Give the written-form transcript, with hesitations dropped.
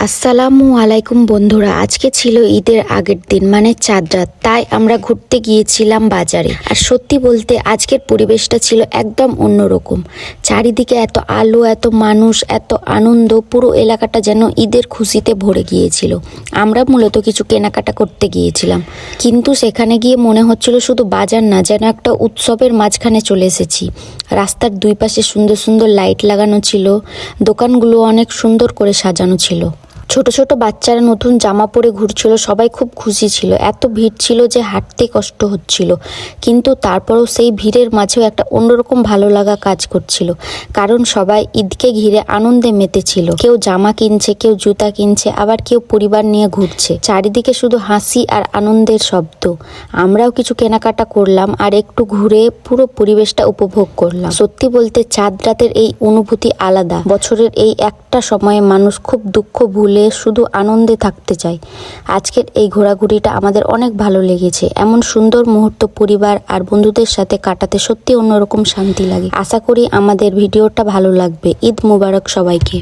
আসসালামু আলাইকুম বন্ধুরা, আজকে ছিল ঈদের আগের দিন মানে চাঁদ রাত। তাই আমরা ঘুরতে গিয়েছিলাম বাজারে। আর সত্যি বলতে আজকের পরিবেশটা ছিল একদম অন্যরকম। চারিদিকে এত আলো, এত মানুষ, এত আনন্দ, পুরো এলাকাটা যেন ঈদের খুশিতে ভরে গিয়েছিল। আমরা মূলত কিছু কেনাকাটা করতে গিয়েছিলাম, কিন্তু সেখানে গিয়ে মনে হচ্ছিল শুধু বাজার না, যেন একটা উৎসবের মাঝখানে চলে এসেছি। রাস্তার দুই পাশে সুন্দর সুন্দর লাইট লাগানো ছিল, দোকানগুলো অনেক সুন্দর করে সাজানো ছিল। ছোট ছোট বাচ্চারা নতুন জামা পরে ঘুরছিল, সবাই খুব খুশি ছিল। এত ভিড় ছিল যে হাঁটতে কষ্ট হচ্ছিল, কিন্তু তারপরেও সেই ভিড়ের মাঝেও একটা অন্যরকম ভালো লাগা কাজ করছিল, কারণ সবাই ঈদকে ঘিরে আনন্দে মেতেছিল। কেউ জামা কিনছে, কেউ জুতা কিনছে, আবার কেউ পরিবার নিয়ে ঘুরছে। চারিদিকে শুধু হাসি আর আনন্দের শব্দ। আমরাও কিছু কেনাকাটা করলাম আর একটু ঘুরে পুরো পরিবেশটা উপভোগ করলাম। সত্যি বলতে চাঁদ রাতের এই অনুভূতি আলাদা। বছরের এই একটা সময়ে মানুষ খুব দুঃখ ভুলে শুধু আনন্দে থাকতে চায়। আজকের এই ঘোরাঘুরিটা আমাদের অনেক ভালো লেগেছে। এমন সুন্দর মুহূর্ত পরিবার আর বন্ধুদের সাথে কাটাতে সত্যি অন্যরকম শান্তি লাগে। আশা করি আমাদের ভিডিওটা ভালো লাগবে। ঈদ মুবারক সবাইকে।